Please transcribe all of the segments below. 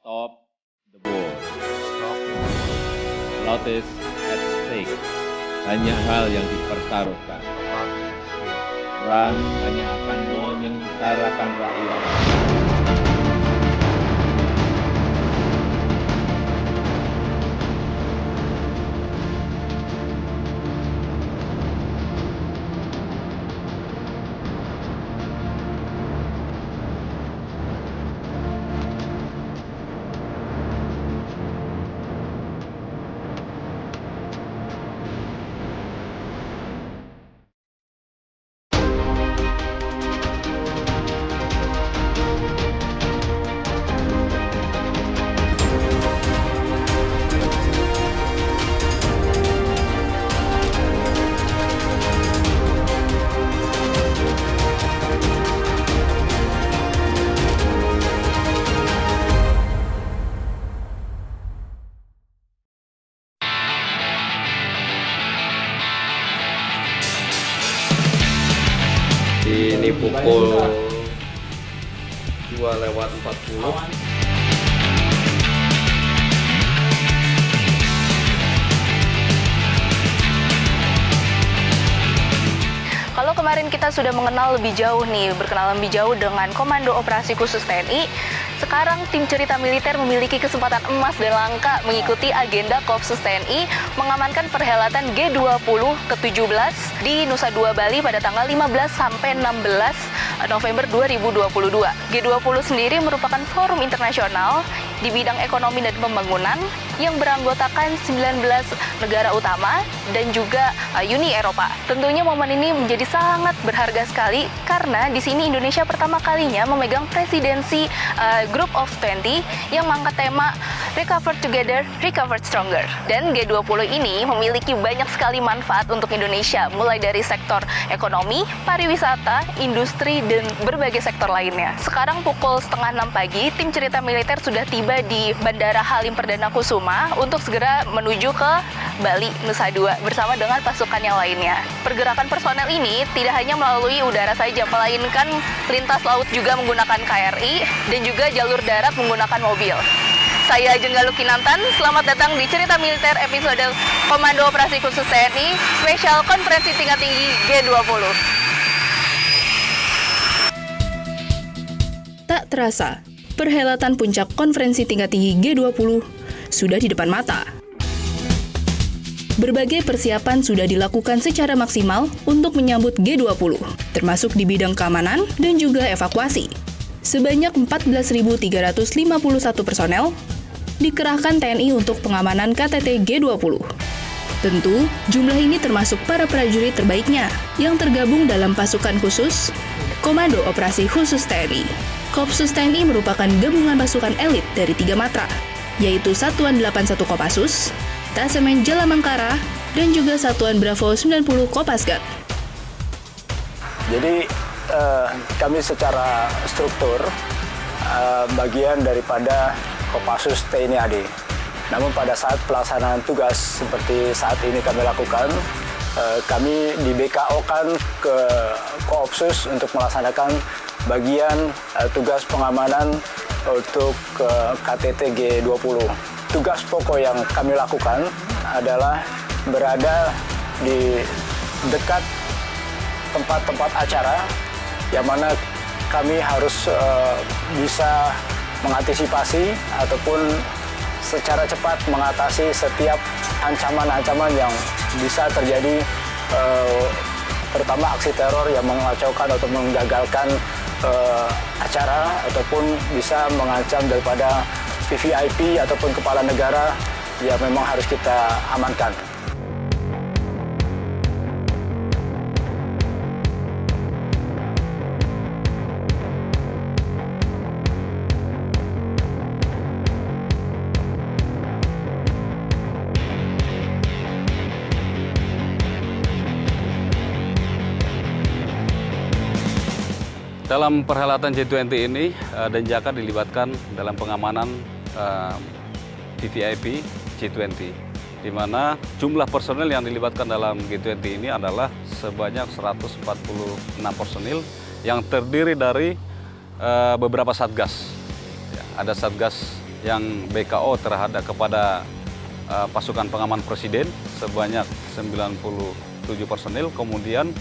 Stop the war. Lot is at stake. Banyak hal yang dipertaruhkan. Perang hanya akan menyengsarakan rakyat. Ini pukul 2:40. Kalau kemarin kita sudah mengenal lebih jauh nih, berkenalan lebih jauh dengan Komando Operasi Khusus TNI, sekarang tim cerita militer memiliki kesempatan emas dan langka mengikuti agenda Kopsus TNI mengamankan perhelatan G20 ke-17 di Nusa Dua Bali pada tanggal 15 sampai 16 November 2022. G20 sendiri merupakan forum internasional di bidang ekonomi dan pembangunan yang beranggotakan 19 negara utama dan juga Uni Eropa. Tentunya momen ini menjadi sangat berharga sekali karena di sini Indonesia pertama kalinya memegang presidensi Group of 20 yang mengangkat tema Recover Together, Recover Stronger. Dan G20 ini memiliki banyak sekali manfaat untuk Indonesia, mulai dari sektor ekonomi, pariwisata, industri, dan berbagai sektor lainnya. Sekarang pukul 5:30 pagi, tim cerita militer sudah tiba di Bandara Halim Perdana Kusuma untuk segera menuju ke Bali, Nusa Dua bersama dengan pasukan yang lainnya. Pergerakan personel ini tidak hanya melalui udara saja, melainkan lintas laut juga menggunakan KRI dan juga jalur darat menggunakan mobil. Saya Jenggalu Kinantan, selamat datang di Cerita Militer episode Komando Operasi Khusus TNI Spesial Konferensi Tingkat Tinggi G20. Tak terasa, perhelatan puncak konferensi tingkat tinggi G20 sudah di depan mata. Berbagai persiapan sudah dilakukan secara maksimal untuk menyambut G20, termasuk di bidang keamanan dan juga evakuasi. Sebanyak 14.351 personel dikerahkan TNI untuk pengamanan KTT G20. Tentu, jumlah ini termasuk para prajurit terbaiknya yang tergabung dalam pasukan khusus Komando Operasi Khusus TNI. Kopsus TNI merupakan gabungan pasukan elit dari 3 matra, yaitu Satuan 81 Kopassus, Tasemen Jalamangkara, dan juga Satuan Bravo 90 Kopasgat. Jadi kami secara struktur bagian daripada Kopassus TNI AD. Namun pada saat pelaksanaan tugas seperti saat ini kami lakukan, kami di BKO-kan ke Koopsus untuk melaksanakan bagian tugas pengamanan untuk KTT G20. Tugas pokok yang kami lakukan adalah berada di dekat tempat-tempat acara yang mana kami harus bisa mengantisipasi ataupun secara cepat mengatasi setiap ancaman-ancaman yang bisa terjadi, terutama aksi teror yang mengacaukan atau menggagalkan acara ataupun bisa mengancam daripada VVIP ataupun kepala negara yang memang harus kita amankan. Dalam perhelatan G20 ini, Denjaka dilibatkan dalam pengamanan VVIP G20, di mana jumlah personel yang dilibatkan dalam G20 ini adalah sebanyak 146 personil yang terdiri dari beberapa satgas. Ya, ada Satgas yang BKO terhadap kepada pasukan pengaman presiden sebanyak 97 personil. Kemudian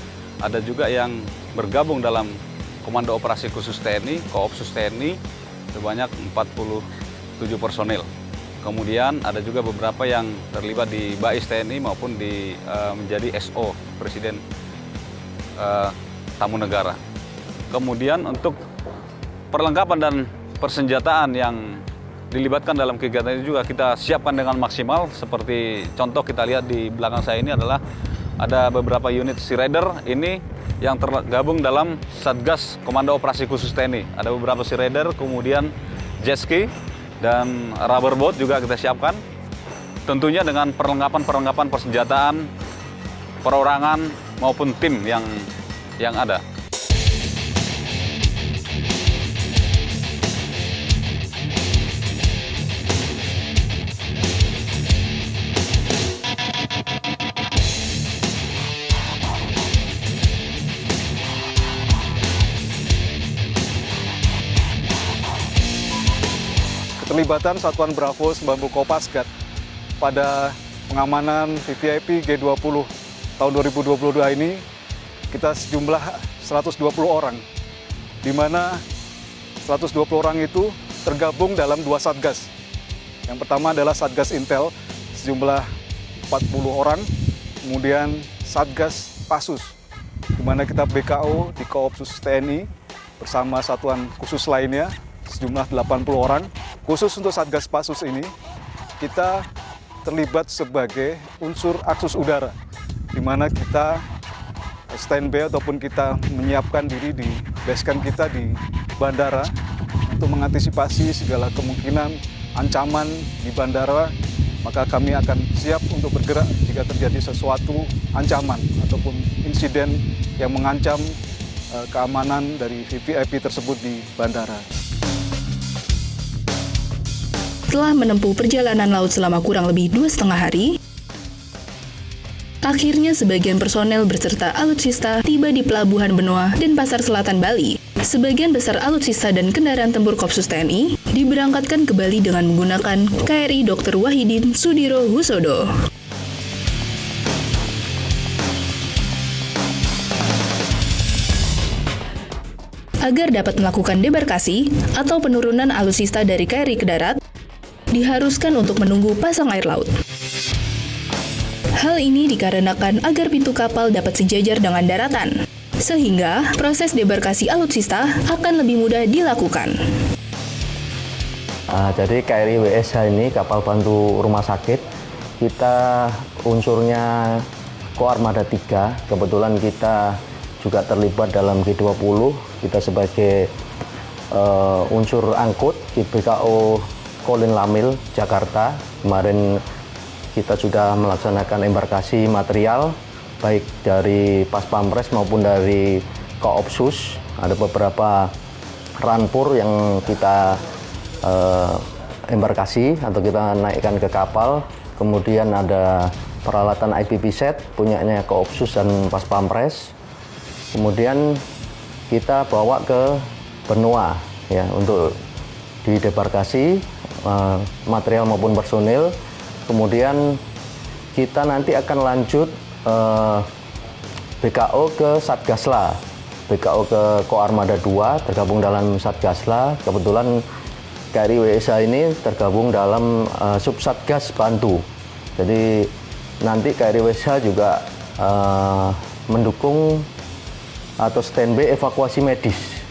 ada juga yang bergabung dalam Komando Operasi Khusus TNI, Koopsus TNI sebanyak 47 personil. Kemudian ada juga beberapa yang terlibat di BAIS TNI maupun di menjadi SO Presiden Tamu Negara. Kemudian untuk perlengkapan dan persenjataan yang dilibatkan dalam kegiatan ini juga kita siapkan dengan maksimal. Seperti contoh kita lihat di belakang saya ini adalah ada beberapa unit Sea Raider ini yang tergabung dalam Satgas Komando Operasi Khusus TNI. Ada beberapa Sea Raider, kemudian jet ski dan rubber boat juga kita siapkan. Tentunya dengan perlengkapan persenjataan, perorangan maupun tim yang ada. Keterlibatan Satuan Bravo Sembanbu Kopasgat pada pengamanan VVIP G20 tahun 2022 ini kita sejumlah 120 orang, di mana 120 orang itu tergabung dalam 2 satgas. Yang pertama adalah Satgas Intel sejumlah 40 orang, kemudian Satgas Pasus, di mana kita BKO di Koopsus TNI bersama satuan khusus lainnya sejumlah 80 orang. Khusus untuk Satgas Pasus ini, kita terlibat sebagai unsur aksus udara, di mana kita standby ataupun kita menyiapkan diri di base camp kita di bandara untuk mengantisipasi segala kemungkinan ancaman di bandara. Maka kami akan siap untuk bergerak jika terjadi sesuatu ancaman ataupun insiden yang mengancam keamanan dari VVIP tersebut di bandara. Setelah menempuh perjalanan laut selama kurang lebih 2,5 hari, akhirnya sebagian personel beserta alutsista tiba di Pelabuhan Benoa dan Pasar Selatan Bali. Sebagian besar alutsista dan kendaraan tempur Kopsus TNI diberangkatkan ke Bali dengan menggunakan KRI Dr. Wahidin Sudiro Husodo. Agar dapat melakukan debarkasi atau penurunan alutsista dari KRI ke darat, diharuskan untuk menunggu pasang air laut. Hal ini dikarenakan agar pintu kapal dapat sejajar dengan daratan, sehingga proses debarkasi alutsista akan lebih mudah dilakukan. Jadi KRI WSH ini kapal bantu rumah sakit, kita unsurnya Koarmada 3, kebetulan kita juga terlibat dalam G20, kita sebagai unsur angkut di BKO Kolin Lamil, Jakarta. Kemarin kita sudah melaksanakan embarkasi material, baik dari Pas Pampres maupun dari Koopsus. Ada beberapa ranpur yang kita embarkasi atau kita naikkan ke kapal. Kemudian ada peralatan IPP set, punyanya Koopsus dan Pas Pampres. Kemudian kita bawa ke Benoa ya untuk didebarkasi material maupun personil. Kemudian kita nanti akan lanjut BKO ke Satgasla, BKO ke Koarmada 2 tergabung dalam Satgasla. Kebetulan KRI WSH ini tergabung dalam Subsatgas Bantu. Jadi nanti KRI WSH juga mendukung atau standby evakuasi medis.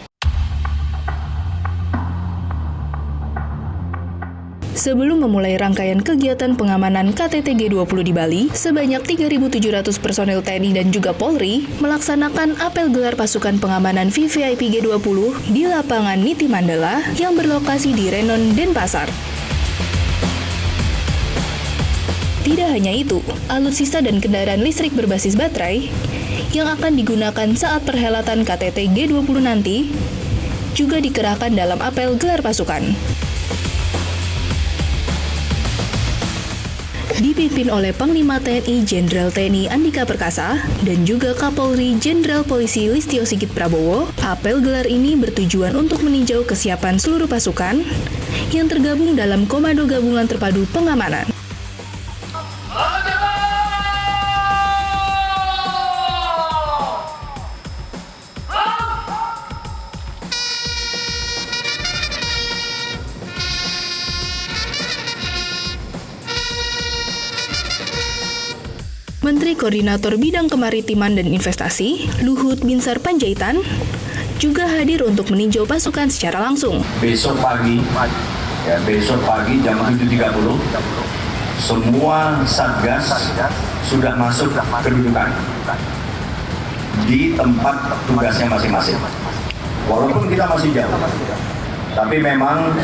Sebelum memulai rangkaian kegiatan pengamanan KTT G20 di Bali, sebanyak 3.700 personel TNI dan juga Polri melaksanakan apel gelar pasukan pengamanan VVIP G20 di lapangan Niti Mandala yang berlokasi di Renon, Denpasar. Tidak hanya itu, alutsista dan kendaraan listrik berbasis baterai yang akan digunakan saat perhelatan KTT G20 nanti juga dikerahkan dalam apel gelar pasukan. dipimpin oleh Panglima TNI Jenderal TNI Andika Perkasa dan juga Kapolri Jenderal Polisi Listio Sigit Prabowo. Apel gelar ini bertujuan untuk meninjau kesiapan seluruh pasukan yang tergabung dalam Komando Gabungan Terpadu Pengamanan. Menteri Koordinator Bidang Kemaritiman dan Investasi, Luhut Binsar Panjaitan, juga hadir untuk meninjau pasukan secara langsung. Besok pagi jam 7.30, semua Satgas sudah masuk kedudukan di tempat tugasnya masing-masing. Walaupun kita masih jauh, tapi memang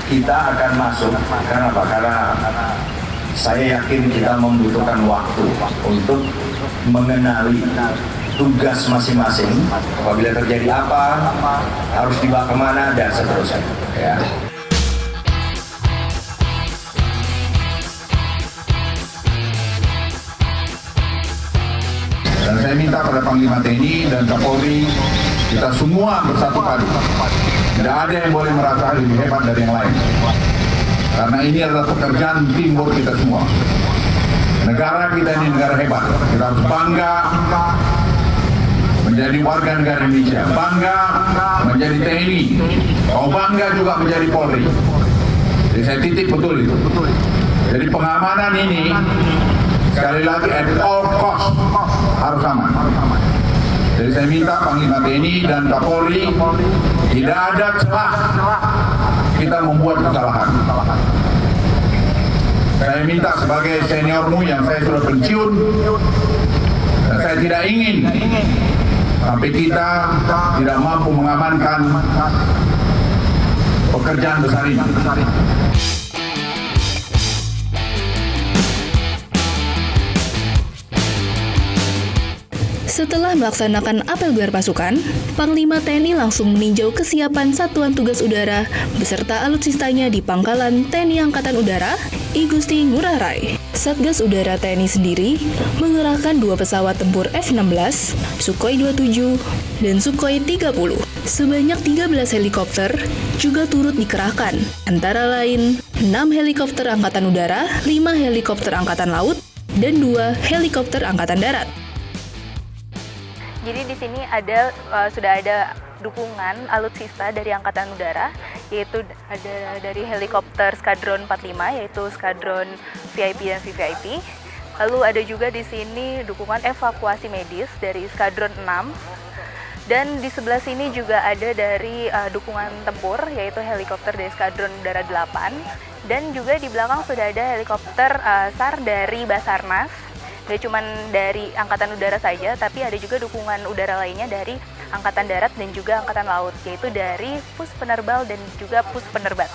kita akan masuk. Karena apa? Karena saya yakin kita membutuhkan waktu untuk mengenali tugas masing-masing. Apabila terjadi apa, harus dibawa kemana, dan seterusnya. Ya. Dan saya minta pada Panglima TNI dan Kapolri, kita semua bersatu padu. Tidak ada yang boleh merasa lebih hebat dari yang lain. Karena ini adalah pekerjaan teamwork kita semua. Negara kita ini negara hebat. Kita harus bangga menjadi warga negara Indonesia. Bangga menjadi TNI. Mau bangga juga menjadi Polri. Jadi saya titik betul itu. Jadi pengamanan ini sekali lagi at all cost harus aman. Jadi saya minta Panglima TNI dan Kapolri tidak ada celah kita membuat kesalahan. Saya minta sebagai seniormu yang saya sudah pensiun, dan saya tidak ingin sampai kita tidak mampu mengamankan pekerjaan besar ini. Setelah melaksanakan apel gelar pasukan, Panglima TNI langsung meninjau kesiapan Satuan Tugas Udara beserta alutsistanya di Pangkalan TNI Angkatan Udara, I Gusti Ngurah Rai. Satgas Udara TNI sendiri mengerahkan 2 pesawat tempur F-16, Sukhoi 27, dan Sukhoi 30. Sebanyak 13 helikopter juga turut dikerahkan, antara lain 6 helikopter Angkatan Udara, 5 helikopter Angkatan Laut, dan 2 helikopter Angkatan Darat. Jadi di sini sudah ada dukungan alutsista dari Angkatan Udara, yaitu ada dari helikopter Skadron 45, yaitu Skadron VIP dan VVIP. Lalu ada juga di sini dukungan evakuasi medis dari Skadron 6. Dan di sebelah sini juga ada dari dukungan tempur, yaitu helikopter dari Skadron Udara 8. Dan juga di belakang sudah ada helikopter SAR dari Basarnas. Gak cuma dari Angkatan Udara saja, tapi ada juga dukungan udara lainnya dari Angkatan Darat dan juga Angkatan Laut, yaitu dari Pus Penerbal dan juga Pus Penerbat.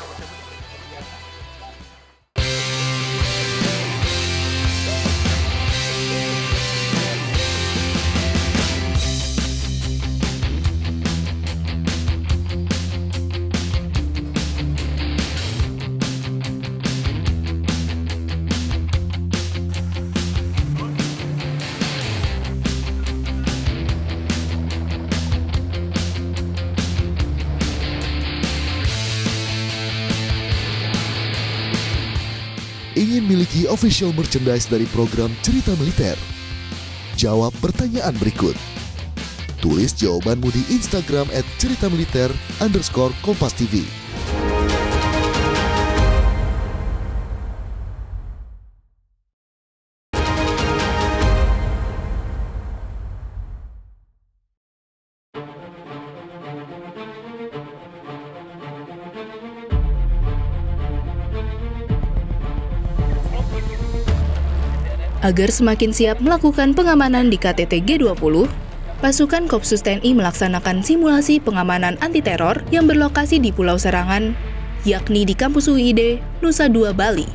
Ingin miliki official merchandise dari program Cerita Militer? Jawab pertanyaan berikut. Tulis jawabanmu di Instagram @CeritaMiliter_KompasTV. Agar semakin siap melakukan pengamanan di KTT G20, pasukan Kopsus TNI melaksanakan simulasi pengamanan anti-teror yang berlokasi di Pulau Serangan, yakni di Kampus UID, Nusa Dua, Bali.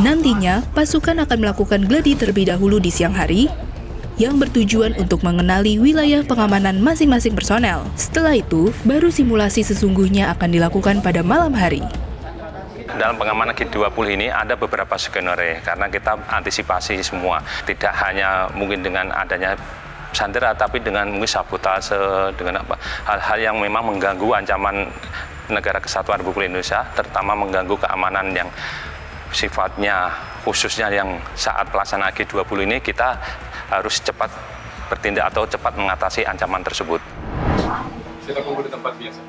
Nantinya, pasukan akan melakukan gladi terlebih dahulu di siang hari, yang bertujuan untuk mengenali wilayah pengamanan masing-masing personel. Setelah itu, baru simulasi sesungguhnya akan dilakukan pada malam hari. Dalam pengamanan G20 ini ada beberapa skenario karena kita antisipasi semua. Tidak hanya mungkin dengan adanya sandera, tapi dengan mungkin sabotase, dengan hal-hal yang memang mengganggu ancaman negara kesatuan Republik Indonesia, terutama mengganggu keamanan yang sifatnya khususnya yang saat pelaksanaan G20 ini kita harus cepat bertindak atau cepat mengatasi ancaman tersebut. Kita kumpul di tempat biasa.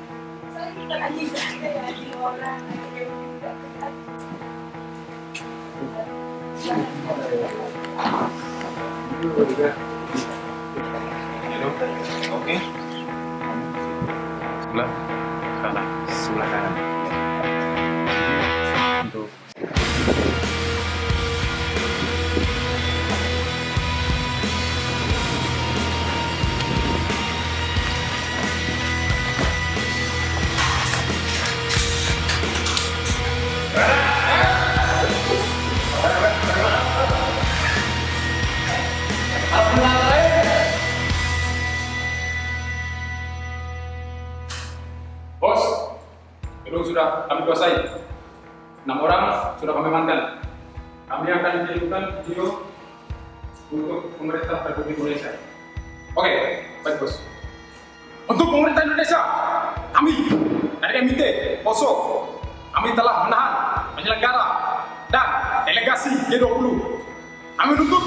Oke. Sebelah kanan. Sebelah kanan. Untuk Bos, gedung sudah kami kuasai. 6 orang sudah kami amankan. Kami akan kirimkan video untuk pemerintah Republik Indonesia. Oke, baik bos. Untuk pemerintah Indonesia, kami dari MIT, POSO, kami telah menahan penyelenggara dan delegasi G20. Kami menuntut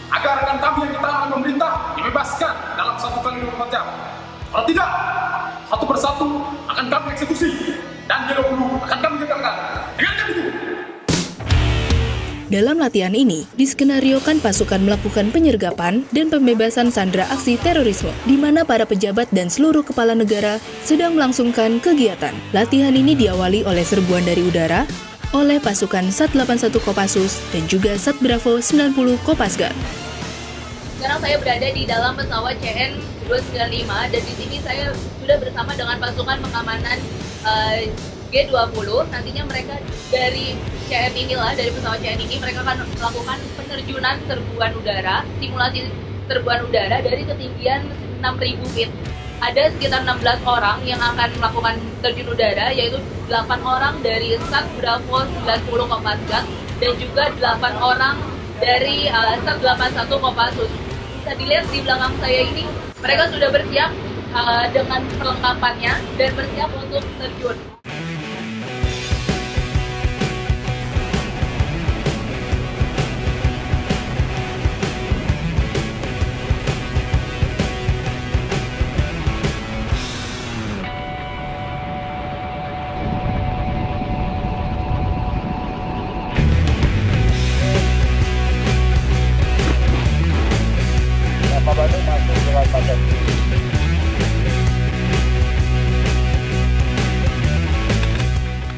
agar rekan kami yang ditahan oleh pemerintah dibebaskan dalam 1 kali 24 jam. Kalau tidak, satu persatu akan kami eksekusi dan G20 akan kami gagalkan. Dengarkan itu. Dalam latihan ini, diskenariokan pasukan melakukan penyergapan dan pembebasan sandera aksi terorisme, di mana para pejabat dan seluruh kepala negara sedang melangsungkan kegiatan. Latihan ini diawali oleh serbuan dari udara, oleh pasukan Sat 81 Kopassus dan juga Sat Bravo 90 Kopasgat. Sekarang saya berada di dalam pesawat CN295 dan di sini saya sudah bersama dengan pasukan pengamanan G20. Nantinya mereka dari CN inilah, dari pesawat CN ini mereka akan melakukan penerjunan serbuan udara, simulasi serbuan udara dari ketinggian 6.000 feet. Ada sekitar 16 orang yang akan melakukan terjun udara, yaitu 8 orang dari Sat Bravo 90 Kopasgat dan juga 8 orang dari Sat 81 Kopassus. Bisa dilihat di belakang saya ini, mereka sudah bersiap dengan perlengkapannya dan bersiap untuk terjun.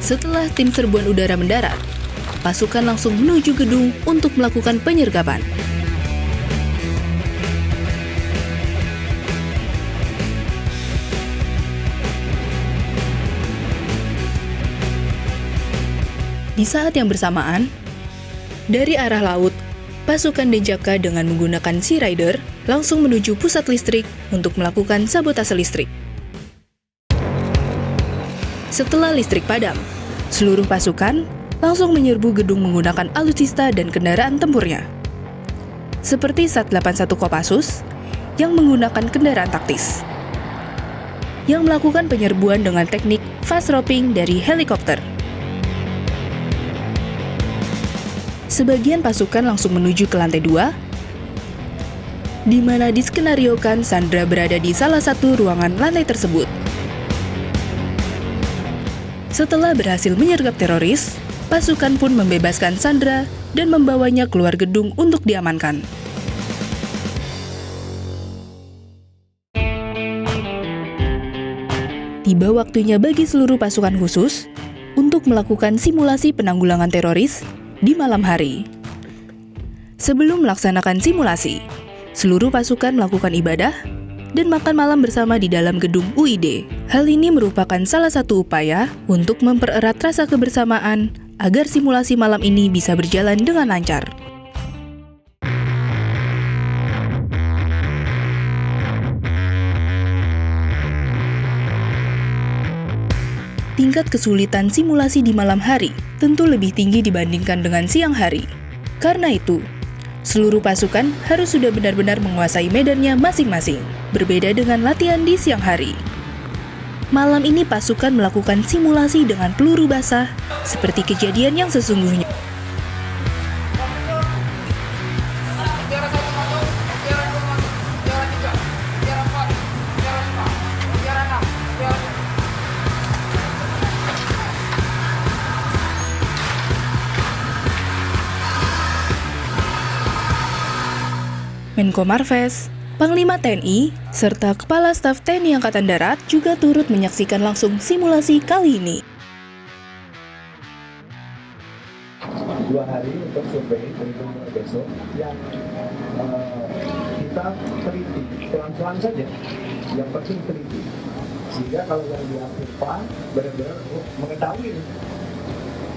Setelah tim serbuan udara mendarat, pasukan langsung menuju gedung untuk melakukan penyergapan. Di saat yang bersamaan, dari arah laut, pasukan Denjaka dengan menggunakan Sea Rider langsung menuju pusat listrik untuk melakukan sabotase listrik. Setelah listrik padam, seluruh pasukan langsung menyerbu gedung menggunakan alutsista dan kendaraan tempurnya. Seperti Sat 81 Kopassus yang menggunakan kendaraan taktis, yang melakukan penyerbuan dengan teknik fast roping dari helikopter. Sebagian pasukan langsung menuju ke lantai 2, di mana diskenariokan Sandra berada di salah satu ruangan lantai tersebut. Setelah berhasil menyergap teroris, pasukan pun membebaskan Sandra dan membawanya keluar gedung untuk diamankan. Tiba waktunya bagi seluruh pasukan khusus untuk melakukan simulasi penanggulangan teroris di malam hari. Sebelum melaksanakan simulasi, seluruh pasukan melakukan ibadah dan makan malam bersama di dalam gedung UID. Hal ini merupakan salah satu upaya untuk mempererat rasa kebersamaan agar simulasi malam ini bisa berjalan dengan lancar. tingkat kesulitan simulasi di malam hari tentu lebih tinggi dibandingkan dengan siang hari. Karena itu, seluruh pasukan harus sudah benar-benar menguasai medannya masing-masing, berbeda dengan latihan di siang hari. Malam ini pasukan melakukan simulasi dengan peluru basah, seperti kejadian yang sesungguhnya. Menko Marves, Panglima TNI, serta Kepala Staf TNI Angkatan Darat juga turut menyaksikan langsung simulasi kali ini. 2 hari untuk survei untuk besok yang kita teliti pelan-pelan saja, yang penting teliti, sehingga kalau yang di Afrika benar-benar mengetahui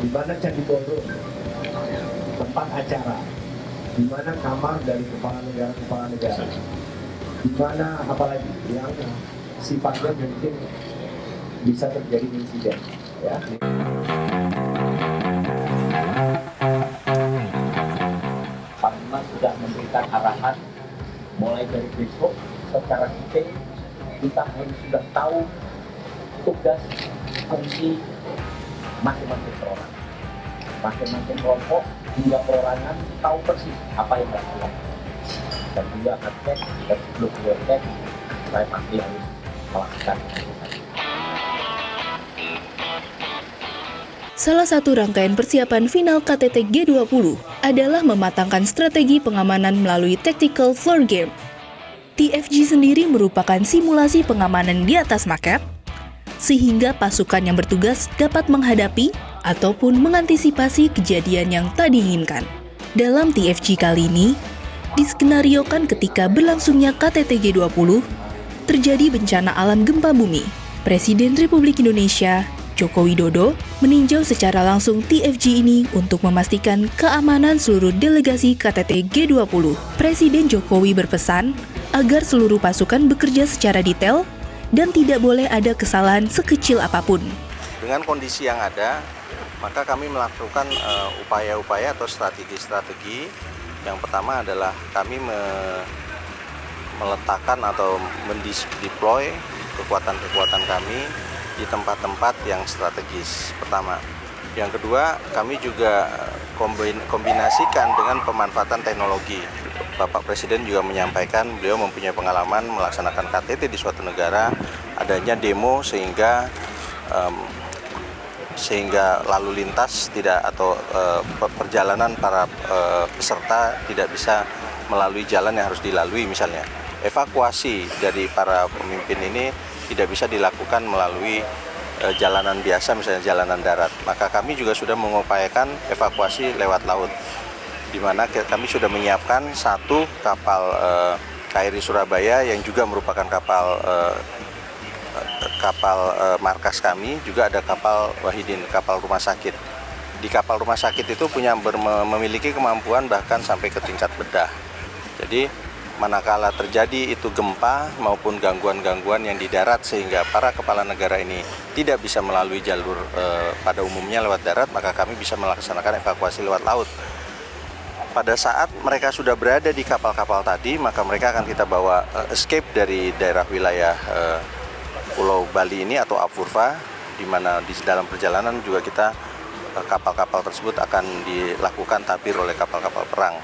di mana Candi Borobudur tempat acara, di mana kamar dari kepala negara, di mana apalagi yang sifatnya mungkin bisa terjadi insiden, ya. Panglima sudah memberikan arahan mulai dari besok secara detail. Kita harus sudah tahu tugas fungsi masing-masing perorangan, masing-masing kelompok hingga perorangan tahu persis apa yang harus dilakukan. Dan juga akan cek dan sebelum cek saya pasti harus melakukan. Salah satu rangkaian persiapan final KTT G20 adalah mematangkan strategi pengamanan melalui Tactical Floor Game. TFG sendiri merupakan simulasi pengamanan di atas maket, sehingga pasukan yang bertugas dapat menghadapi ataupun mengantisipasi kejadian yang tak diinginkan. Dalam TFG kali ini, diskenariokan ketika berlangsungnya KTT G20, terjadi bencana alam gempa bumi. Presiden Republik Indonesia, Joko Widodo, meninjau secara langsung TFG ini untuk memastikan keamanan seluruh delegasi KTT G20. Presiden Jokowi berpesan agar seluruh pasukan bekerja secara detail dan tidak boleh ada kesalahan sekecil apapun. Dengan kondisi yang ada, maka kami melakukan upaya-upaya atau strategi-strategi. Yang pertama adalah kami meletakkan atau mendeploy kekuatan-kekuatan kami di tempat-tempat yang strategis. Pertama. Yang kedua, kami juga kombinasikan dengan pemanfaatan teknologi. Bapak Presiden juga menyampaikan beliau mempunyai pengalaman melaksanakan KTT di suatu negara, adanya demo sehingga lalu lintas tidak atau perjalanan para peserta tidak bisa melalui jalan yang harus dilalui misalnya. Evakuasi dari para pemimpin ini tidak bisa dilakukan melalui jalanan biasa misalnya jalanan darat. Maka kami juga sudah mengupayakan evakuasi lewat laut, di mana kami sudah menyiapkan satu kapal KRI Surabaya yang juga merupakan kapal markas kami, juga ada kapal Wahidin, kapal rumah sakit. Di kapal rumah sakit itu memiliki kemampuan bahkan sampai ke tingkat bedah. Jadi manakala terjadi itu gempa maupun gangguan-gangguan yang di darat sehingga para kepala negara ini tidak bisa melalui jalur pada umumnya lewat darat, maka kami bisa melaksanakan evakuasi lewat laut. Pada saat mereka sudah berada di kapal-kapal tadi, maka mereka akan kita bawa escape dari daerah wilayah Pulau Bali ini atau Apurva, di mana di dalam perjalanan juga kita kapal-kapal tersebut akan dilakukan tapir oleh kapal-kapal perang.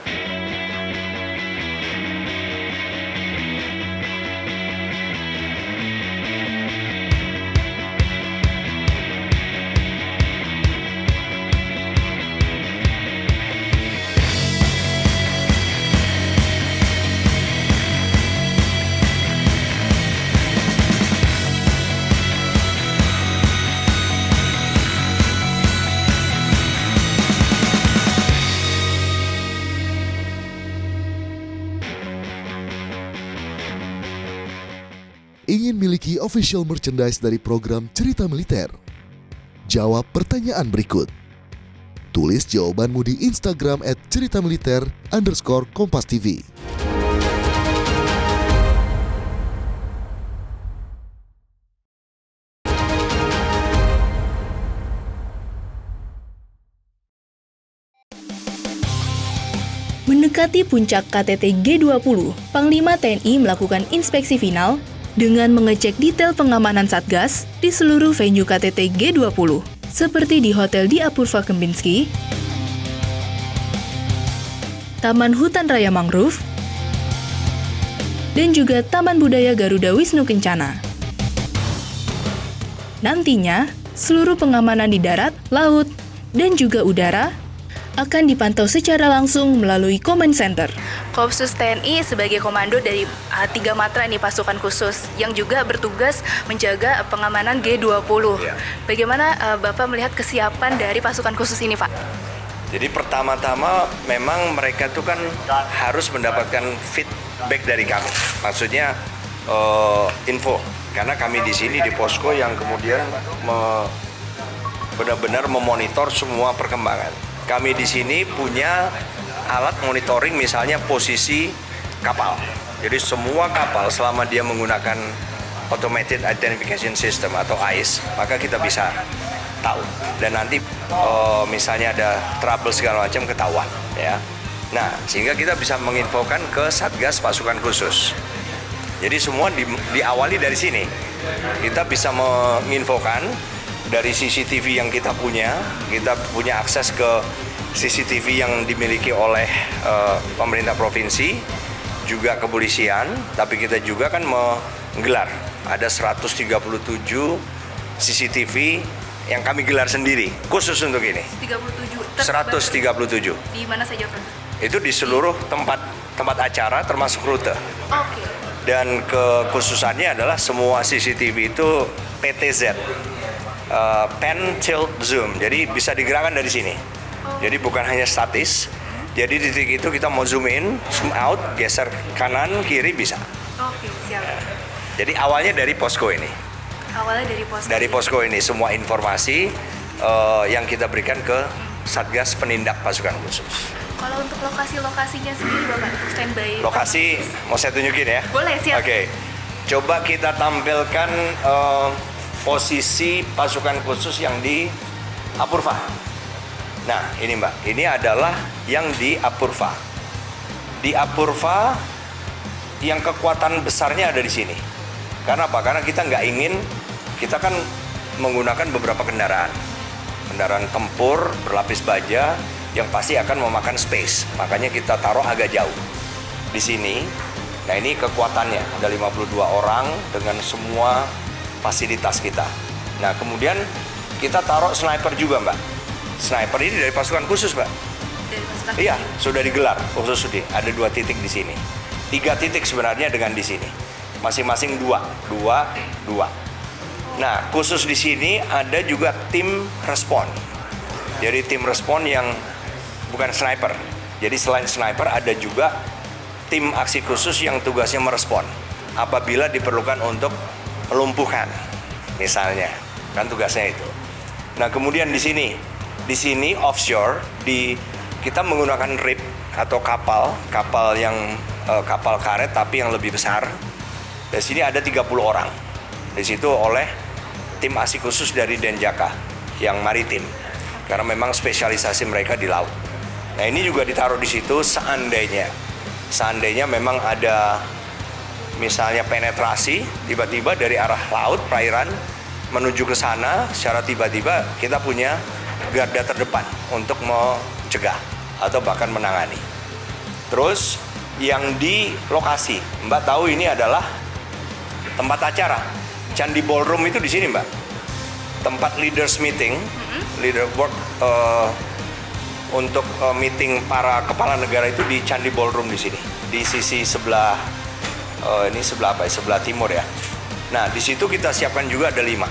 Ingin miliki official merchandise dari program Cerita Militer? Jawab pertanyaan berikut. Tulis jawabanmu di Instagram @CeritaMiliter_KompasTV. Mendekati puncak KTT G20, Panglima TNI melakukan inspeksi final dengan mengecek detail pengamanan Satgas di seluruh venue KTT G20, seperti di Hotel di Apurva Kempinski, Taman Hutan Raya Mangrove, dan juga Taman Budaya Garuda Wisnu Kencana. Nantinya, seluruh pengamanan di darat, laut, dan juga udara akan dipantau secara langsung melalui Command Center. Kopsus TNI sebagai komando dari 3 matra nih pasukan khusus yang juga bertugas menjaga pengamanan G20. Bagaimana Bapak melihat kesiapan dari pasukan khusus ini, Pak? Jadi pertama-tama memang mereka itu kan harus mendapatkan feedback dari kami. Maksudnya info. Karena kami di sini di posko yang kemudian benar-benar memonitor semua perkembangan. Kami di sini punya alat monitoring misalnya posisi kapal. Jadi semua kapal selama dia menggunakan Automated Identification System atau AIS, maka kita bisa tahu. Dan nanti misalnya ada trouble segala macam ketahuan, ya. Nah, sehingga kita bisa menginfokan ke Satgas Pasukan Khusus. Jadi semua diawali dari sini. Kita bisa menginfokan dari CCTV yang kita punya akses ke CCTV yang dimiliki oleh pemerintah provinsi, juga kepolisian, tapi kita juga kan menggelar. Ada 137 CCTV yang kami gelar sendiri, khusus untuk ini. 137. Di mana saja, Pak? Itu di seluruh tempat acara termasuk rute. Oke. Dan kekhususannya adalah semua CCTV itu PTZ. Pan tilt zoom, jadi bisa digerakkan dari sini. Jadi bukan hanya statis. Jadi di titik itu kita mau zoom in, zoom out, geser kanan, kiri bisa. Oke, siap. Jadi awalnya dari posko ini. Awalnya dari posko. Dari posko ini semua informasi yang kita berikan ke Satgas Penindak Pasukan Khusus. Kalau untuk lokasi-lokasinya sendiri, Bapak, untuk standby. Lokasi mau saya tunjukin ya? Boleh, siap. Oke. Coba kita tampilkan posisi pasukan khusus yang di Apurva. Nah, ini Mbak, ini adalah yang di Apurva. Di Apurva yang kekuatan besarnya ada di sini. Karena apa? Karena kita nggak ingin, kita kan menggunakan beberapa kendaraan. Kendaraan tempur berlapis baja yang pasti akan memakan space. Makanya kita taruh agak jauh di sini. Nah, ini kekuatannya, ada 52 orang dengan semua fasilitas kita. Nah, kemudian kita taruh sniper juga, Mbak. Sniper ini dari pasukan khusus, Mbak. Dari pasukan Iya, sudah digelar khusus sudah. Ada 2 titik di sini. 3 titik sebenarnya dengan di sini. Masing-masing 2. Nah, khusus di sini ada juga tim respon. Jadi tim respon yang bukan sniper. Jadi selain sniper ada juga tim aksi khusus yang tugasnya merespon apabila diperlukan untuk melumpuhkan, misalnya, kan tugasnya itu. Nah, kemudian di sini offshore, kita menggunakan RIP atau kapal yang kapal karet tapi yang lebih besar. Di sini ada 30 orang. Di situ oleh tim aksi khusus dari Denjaka yang maritim, karena memang spesialisasi mereka di laut. Nah, ini juga ditaruh di situ seandainya memang ada misalnya penetrasi tiba-tiba dari arah laut, perairan menuju ke sana, secara tiba-tiba kita punya garda terdepan untuk mencegah atau bahkan menangani. Terus yang di lokasi, Mbak tahu ini adalah tempat acara. Candi Ballroom itu di sini, Mbak. Tempat leaders meeting, leader board untuk meeting para kepala negara itu di Candi Ballroom di sini. Di sisi sebelah sebelah timur ya. Nah, di situ kita siapkan juga ada 5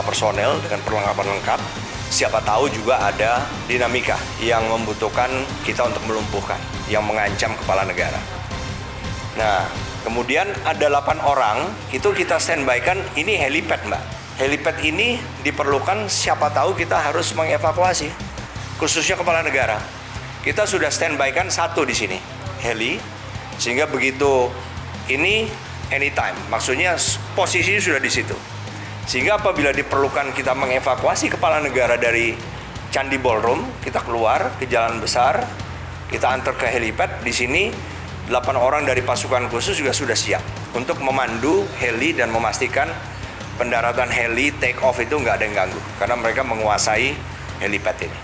personel dengan perlengkapan lengkap. Siapa tahu juga ada dinamika yang membutuhkan kita untuk melumpuhkan, yang mengancam kepala negara. Nah, kemudian ada 8 orang, itu kita standby-kan, ini helipad, Mbak. Helipad ini diperlukan siapa tahu kita harus mengevakuasi, khususnya kepala negara. Kita sudah standby-kan 1 di sini, heli, sehingga begitu ini anytime, maksudnya posisinya sudah di situ. Sehingga apabila diperlukan kita mengevakuasi kepala negara dari Candi Ballroom, kita keluar ke jalan besar, kita antar ke helipad. Di sini 8 orang dari pasukan khusus juga sudah siap untuk memandu heli dan memastikan pendaratan heli take off itu nggak ada yang ganggu karena mereka menguasai helipad ini.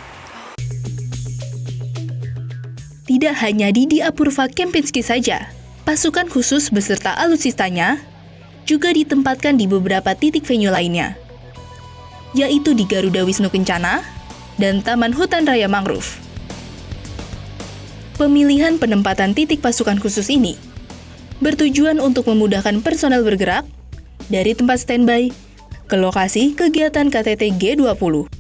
Tidak hanya di Apurva Kempinski saja, pasukan khusus beserta alutsistanya juga ditempatkan di beberapa titik venue lainnya, yaitu di Garuda Wisnu Kencana dan Taman Hutan Raya Mangrove. Pemilihan penempatan titik pasukan khusus ini bertujuan untuk memudahkan personel bergerak dari tempat standby ke lokasi kegiatan KTT G20.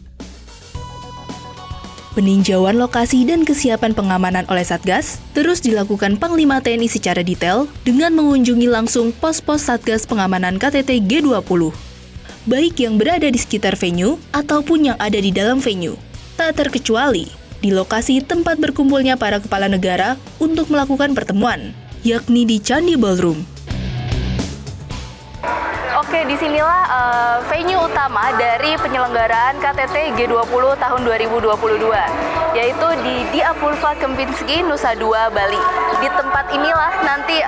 Peninjauan lokasi dan kesiapan pengamanan oleh Satgas terus dilakukan Panglima TNI secara detail dengan mengunjungi langsung pos-pos Satgas pengamanan KTT G20, baik yang berada di sekitar venue ataupun yang ada di dalam venue, tak terkecuali di lokasi tempat berkumpulnya para kepala negara untuk melakukan pertemuan, yakni di Candi Ballroom. Oke, disinilah venue utama dari penyelenggaraan KTT G20 tahun 2022, yaitu di Apurva Kempinski, Nusa Dua, Bali. Di tempat inilah nanti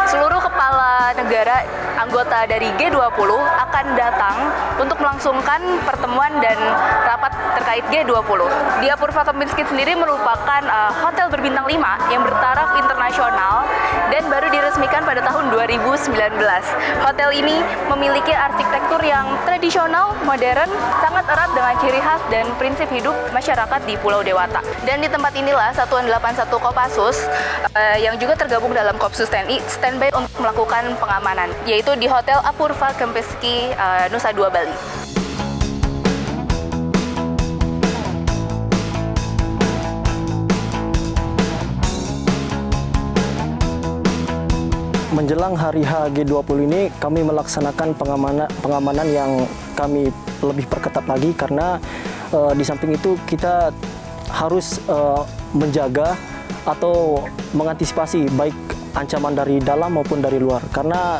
seluruh kepala negara anggota dari G20 akan datang untuk melangsungkan pertemuan dan rapat terkait G20. Di Apurva Kempinski sendiri merupakan hotel berbintang 5 yang bertaraf internasional dan baru diresmikan pada tahun 2019. Hotel ini memiliki arsitektur yang tradisional, modern, sangat erat dengan ciri khas dan prinsip hidup masyarakat di Pulau Dewata. Dan di tempat inilah Satuan 81 Kopassus yang juga tergabung dalam Kopsus TNI standby untuk melakukan pengamanan, yaitu di Hotel Apurva Kempinski, Nusa Dua, Bali. Menjelang hari H G20 ini kami melaksanakan pengamanan yang kami lebih perketat lagi karena di samping itu kita harus menjaga atau mengantisipasi baik ancaman dari dalam maupun dari luar karena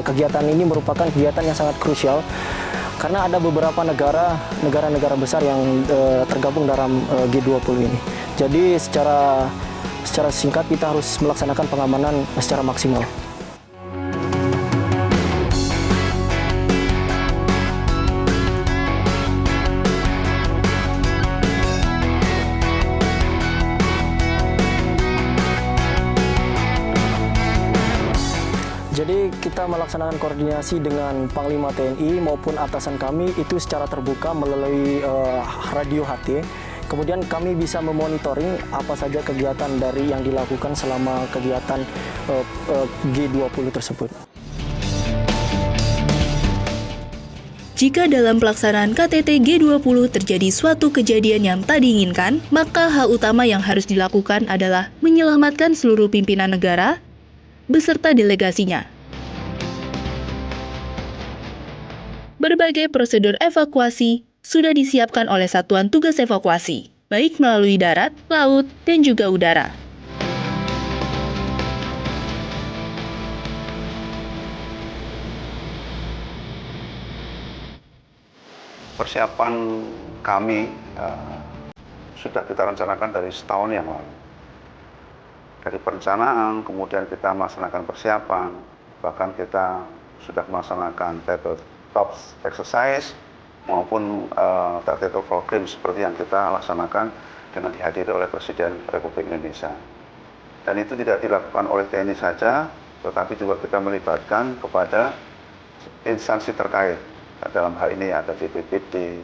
kegiatan ini merupakan kegiatan yang sangat krusial karena ada beberapa negara-negara besar yang tergabung dalam G20 ini. Jadi secara singkat kita harus melaksanakan pengamanan secara maksimal. Jadi kita melaksanakan koordinasi dengan Panglima TNI maupun atasan kami itu secara terbuka melalui radio HT. Kemudian kami bisa memonitoring apa saja kegiatan dari yang dilakukan selama kegiatan G20 tersebut. Jika dalam pelaksanaan KTT G20 terjadi suatu kejadian yang tak diinginkan, maka hal utama yang harus dilakukan adalah menyelamatkan seluruh pimpinan negara beserta delegasinya. Berbagai prosedur evakuasi sudah disiapkan oleh Satuan Tugas Evakuasi, baik melalui darat, laut, dan juga udara. Persiapan kami sudah kita rencanakan dari setahun yang lalu. Dari perencanaan, kemudian kita melaksanakan persiapan, bahkan kita sudah melaksanakan tabletop exercise maupun tactical program seperti yang kita laksanakan dengan dihadiri oleh Presiden Republik Indonesia. Dan itu tidak dilakukan oleh TNI saja, tetapi juga kita melibatkan kepada instansi terkait. Dalam hal ini ada BPBD,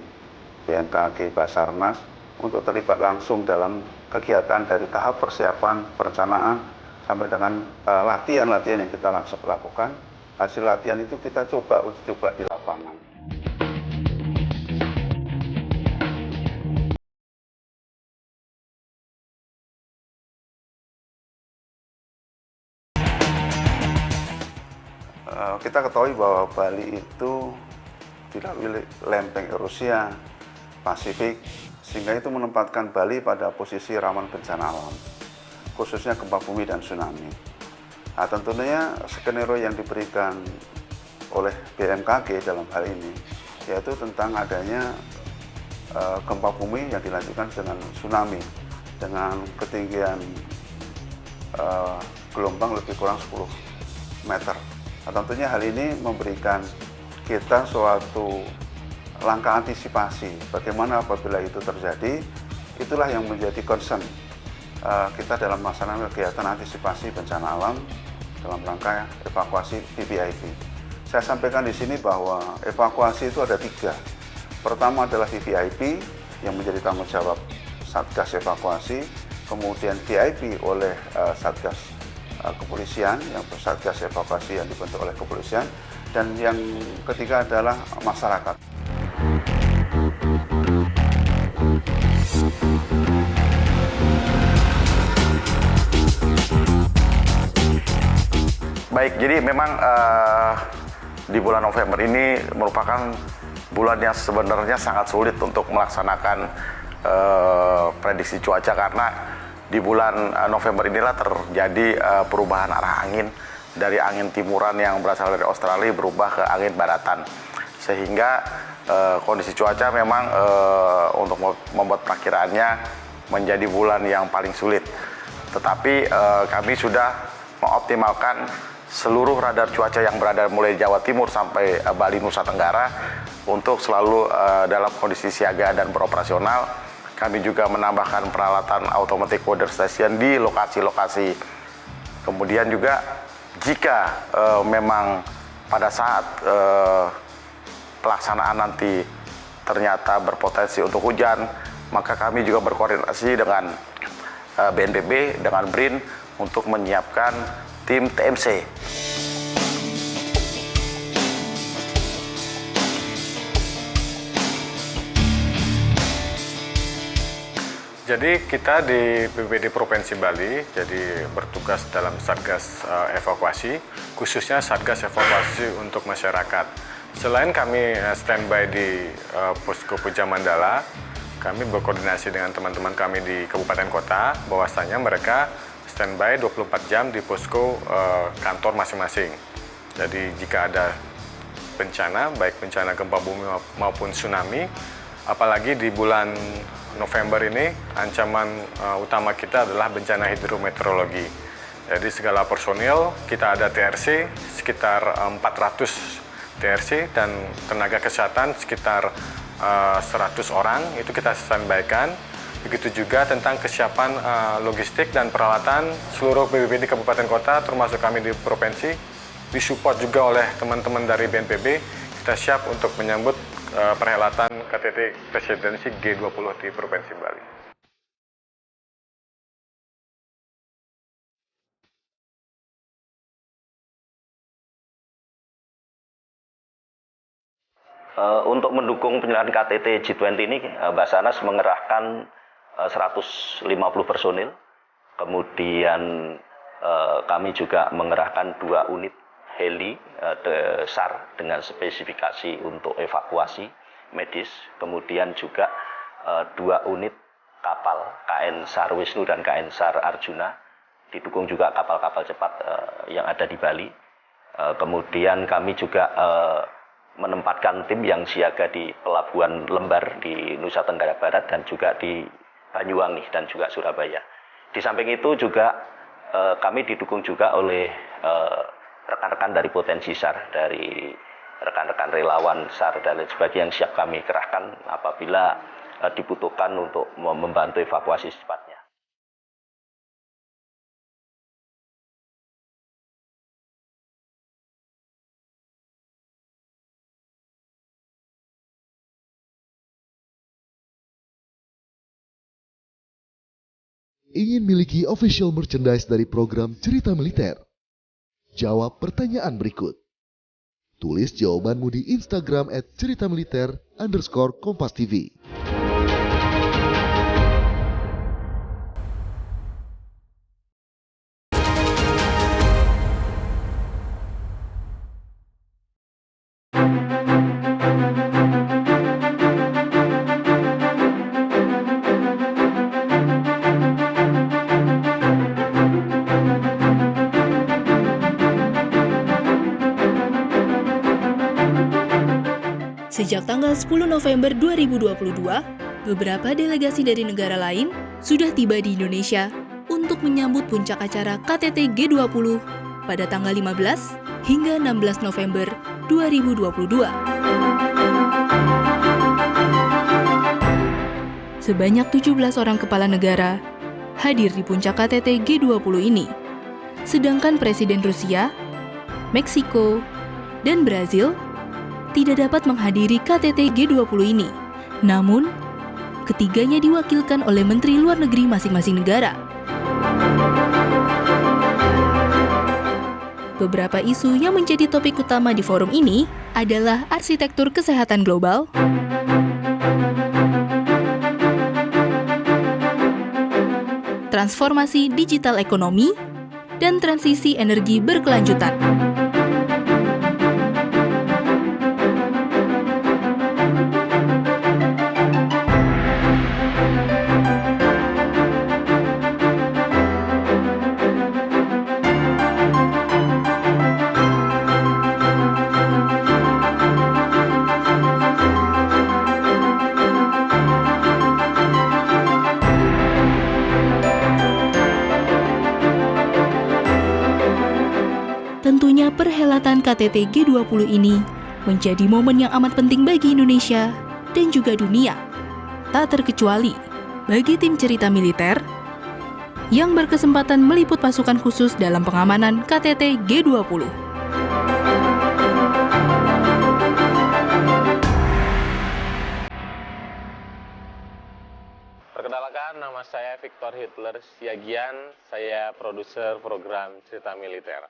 BMKG, Basarnas, untuk terlibat langsung dalam kegiatan dari tahap persiapan, perencanaan, sampai dengan latihan-latihan yang kita lakukan. Hasil latihan itu kita coba di lapangan. Kita ketahui bahwa Bali itu dilalui lempeng Eurasia, Pasifik, sehingga itu menempatkan Bali pada posisi rawan bencana alam, khususnya gempa bumi dan tsunami. Nah, tentunya skenario yang diberikan oleh BMKG dalam hal ini, yaitu tentang adanya gempa bumi yang dilanjutkan dengan tsunami. dengan ketinggian gelombang lebih kurang 10 meter. Nah, tentunya hal ini memberikan kita suatu langkah antisipasi bagaimana apabila itu terjadi. Itulah yang menjadi concern kita dalam melaksanakan kegiatan antisipasi bencana alam dalam rangka evakuasi VVIP. Saya sampaikan di sini bahwa evakuasi itu ada 3. Pertama adalah VVIP yang menjadi tanggung jawab Satgas evakuasi, kemudian VIP oleh Satgas kepolisian, yang Satgas evakuasi yang dibentuk oleh kepolisian, dan yang ketiga adalah masyarakat. Baik, jadi memang di bulan November ini merupakan bulan yang sebenarnya sangat sulit untuk melaksanakan prediksi cuaca, karena di bulan November inilah terjadi perubahan arah angin dari angin timuran yang berasal dari Australia berubah ke angin baratan, sehingga kondisi cuaca memang untuk membuat perakiraannya menjadi bulan yang paling sulit. Tetapi kami sudah mengoptimalkan seluruh radar cuaca yang berada mulai Jawa Timur sampai Bali, Nusa Tenggara untuk selalu dalam kondisi siaga dan beroperasional. Kami juga menambahkan peralatan automatic weather station di lokasi-lokasi. Kemudian juga jika memang pada saat pelaksanaan nanti ternyata berpotensi untuk hujan, maka kami juga berkoordinasi dengan BNPB, dengan BRIN untuk menyiapkan tim TMC. Jadi kita di BPBD Provinsi Bali jadi bertugas dalam Satgas evakuasi, khususnya Satgas evakuasi untuk masyarakat. Selain kami standby di Posko Puja Mandala, kami berkoordinasi dengan teman-teman kami di kabupaten kota, bahwasanya mereka standby 24 jam di posko kantor masing-masing. Jadi jika ada bencana, baik bencana gempa bumi maupun tsunami, apalagi di bulan November ini, ancaman utama kita adalah bencana hidrometeorologi. Jadi segala personil, kita ada TRC sekitar 400 TRC dan tenaga kesehatan sekitar 100 orang, itu kita standby-kan. Begitu juga tentang kesiapan logistik dan peralatan seluruh BPBD Kabupaten Kota, termasuk kami di Provinsi, disupport juga oleh teman-teman dari BNPB. Kita siap untuk menyambut perhelatan KTT Presidensi G20 di Provinsi Bali. Untuk mendukung penyelenggaraan KTT G20 ini, Basarnas mengerahkan 150 personil. Kemudian kami juga mengerahkan 2 unit heli SAR dengan spesifikasi untuk evakuasi medis. Kemudian juga 2 unit kapal KN SAR Wisnu dan KN SAR Arjuna. Didukung juga kapal-kapal cepat yang ada di Bali. Kemudian kami juga menempatkan tim yang siaga di Pelabuhan Lembar di Nusa Tenggara Barat dan juga di Banyuwangi dan juga Surabaya. Di samping itu juga kami didukung juga oleh rekan-rekan dari potensi SAR, dari rekan-rekan relawan SAR dan lain sebagainya yang siap kami kerahkan apabila dibutuhkan untuk membantu evakuasi secepatnya. Ingin miliki official merchandise dari program Cerita Militer? Jawab pertanyaan berikut. Tulis jawabanmu di Instagram @CeritaMiliter_KompasTV. Sejak tanggal 10 November 2022, beberapa delegasi dari negara lain sudah tiba di Indonesia untuk menyambut puncak acara KTT G20 pada tanggal 15 hingga 16 November 2022. Sebanyak 17 orang kepala negara hadir di puncak KTT G20 ini. Sedangkan Presiden Rusia, Meksiko, dan Brazil tidak dapat menghadiri KTT G20 ini. Namun, ketiganya diwakilkan oleh Menteri Luar Negeri masing-masing negara. Beberapa isu yang menjadi topik utama di forum ini adalah arsitektur kesehatan global, transformasi digital ekonomi, dan transisi energi berkelanjutan. Tentunya perhelatan KTT G20 ini menjadi momen yang amat penting bagi Indonesia dan juga dunia. Tak terkecuali bagi tim cerita militer yang berkesempatan meliput pasukan khusus dalam pengamanan KTT G20. Perkenalkan, nama saya Victor Hitler Siagian, saya produser program cerita militer.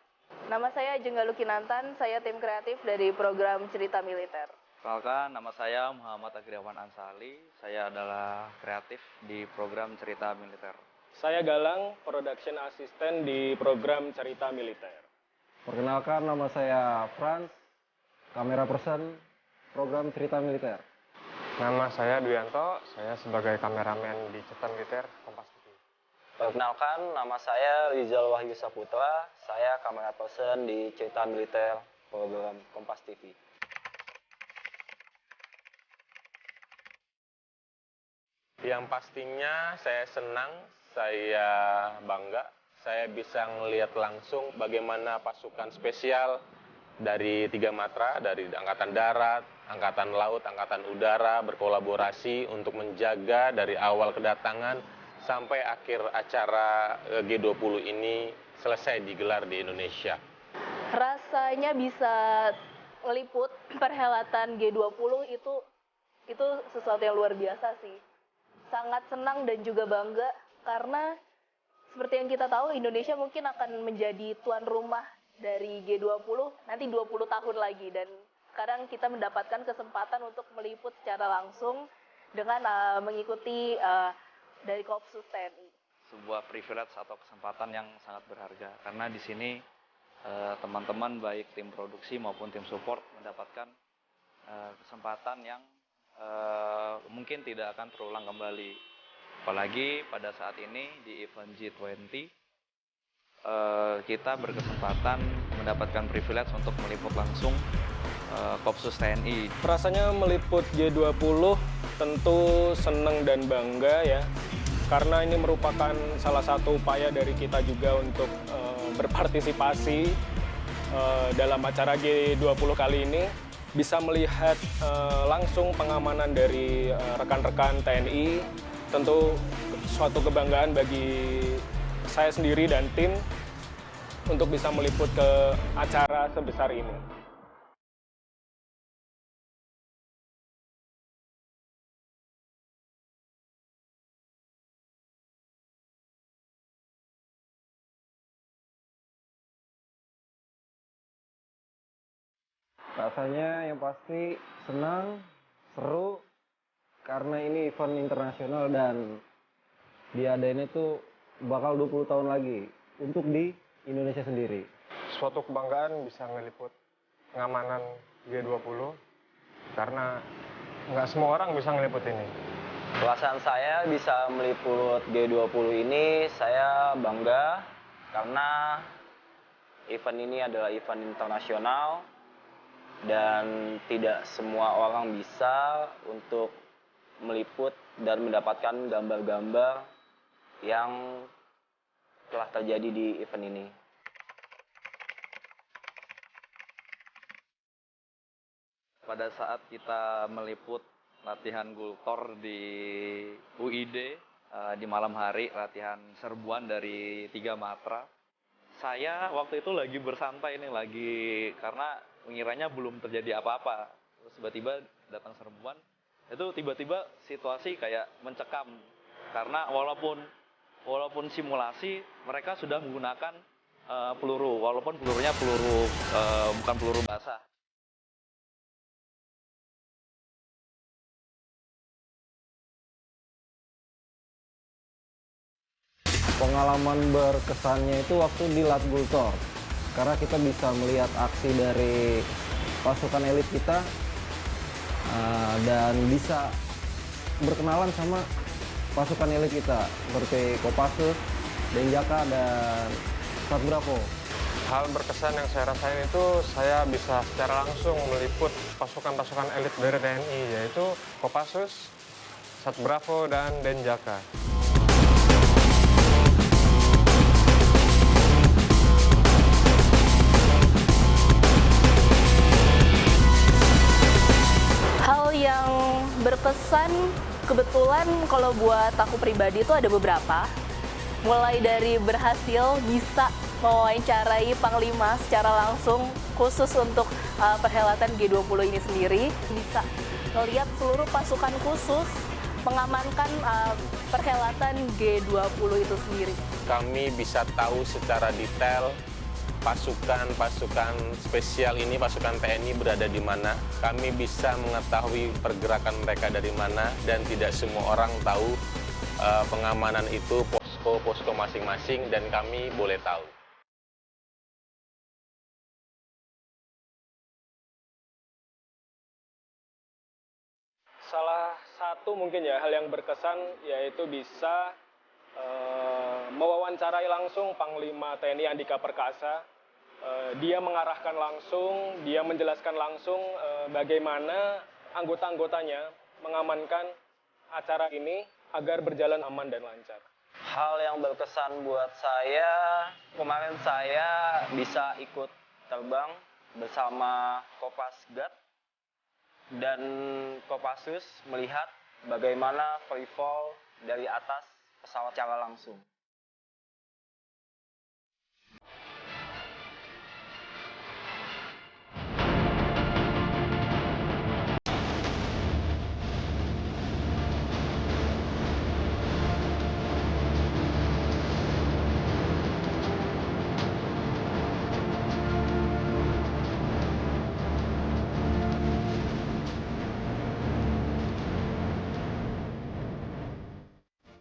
Nama saya Jenggalu Kinantan, saya tim kreatif dari program cerita militer. Perkenalkan, nama saya Muhammad Agriawan Ansali, saya adalah kreatif di program cerita militer. Saya Galang, production assistant di program cerita militer. Perkenalkan, nama saya Franz, kamera person, program cerita militer. Nama saya Duyanto, saya sebagai kameramen di cerita militer Kompas TV. Perkenalkan, nama saya Rizal Wahyu Saputra, saya kamera person di cerita militer program Kompas TV. Yang pastinya saya senang, saya bangga, saya bisa melihat langsung bagaimana pasukan spesial dari 3 matra, dari Angkatan Darat, Angkatan Laut, Angkatan Udara berkolaborasi untuk menjaga dari awal kedatangan sampai akhir acara G20 ini selesai digelar di Indonesia. Rasanya bisa meliput perhelatan G20 itu sesuatu yang luar biasa sih. Sangat senang dan juga bangga karena seperti yang kita tahu Indonesia mungkin akan menjadi tuan rumah dari G20 nanti 20 tahun lagi, dan sekarang kita mendapatkan kesempatan untuk meliput secara langsung dengan mengikuti dari Kopsus TNI. Sebuah privilege atau kesempatan yang sangat berharga karena di sini teman-teman baik tim produksi maupun tim support mendapatkan kesempatan yang mungkin tidak akan terulang kembali. Apalagi pada saat ini di event G20 kita berkesempatan mendapatkan privilege untuk meliput langsung Kopsus TNI. Rasanya meliput G20 tentu senang dan bangga ya, karena ini merupakan salah satu upaya dari kita juga untuk berpartisipasi dalam acara G20 kali ini, bisa melihat langsung pengamanan dari rekan-rekan TNI, tentu suatu kebanggaan bagi saya sendiri dan tim untuk bisa meliput ke acara sebesar ini. Rasanya yang pasti senang, seru, karena ini event internasional dan diadain itu bakal 20 tahun lagi untuk di Indonesia sendiri. Suatu kebanggaan bisa ngeliput pengamanan G20 karena nggak semua orang bisa ngeliput ini. Perasaan saya bisa meliput G20 ini, saya bangga karena event ini adalah event internasional dan tidak semua orang bisa untuk meliput meliput dan mendapatkan gambar-gambar yang telah terjadi di event ini. Pada saat kita meliput latihan Gultor di UID di malam hari, latihan serbuan dari 3 Matra, saya waktu itu lagi bersantai nih, karena mengiranya belum terjadi apa-apa. Terus tiba-tiba datang serbuan, itu tiba-tiba situasi kayak mencekam. Karena walaupun simulasi, mereka sudah menggunakan peluru, walaupun pelurunya bukan peluru basah. Pengalaman berkesannya itu waktu di Lat Gultor, karena kita bisa melihat aksi dari pasukan elit kita dan bisa berkenalan sama pasukan elit kita seperti Kopassus, Denjaka, dan Sat Bravo. Hal berkesan yang saya rasain itu saya bisa secara langsung meliput pasukan-pasukan elit dari TNI, yaitu Kopassus, Sat Bravo, dan Denjaka. Hal yang berkesan kebetulan kalau buat aku pribadi itu ada beberapa. Mulai dari berhasil bisa mewawancarai Panglima secara langsung khusus untuk perhelatan G20 ini sendiri. Bisa melihat seluruh pasukan khusus mengamankan perhelatan G20 itu sendiri. Kami bisa tahu secara detail pasukan spesial ini, pasukan TNI berada di mana. Kami bisa mengetahui pergerakan mereka dari mana, dan tidak semua orang tahu pengamanan itu, posko masing-masing, dan kami boleh tahu. Salah satu mungkin ya hal yang berkesan yaitu bisa mewawancarai langsung Panglima TNI Andika Perkasa. Dia mengarahkan langsung, dia menjelaskan langsung bagaimana anggota-anggotanya mengamankan acara ini agar berjalan aman dan lancar. Hal yang berkesan buat saya, kemarin saya bisa ikut terbang bersama Kopasgat dan Kopassus melihat bagaimana free fall dari atas pesawat secara langsung.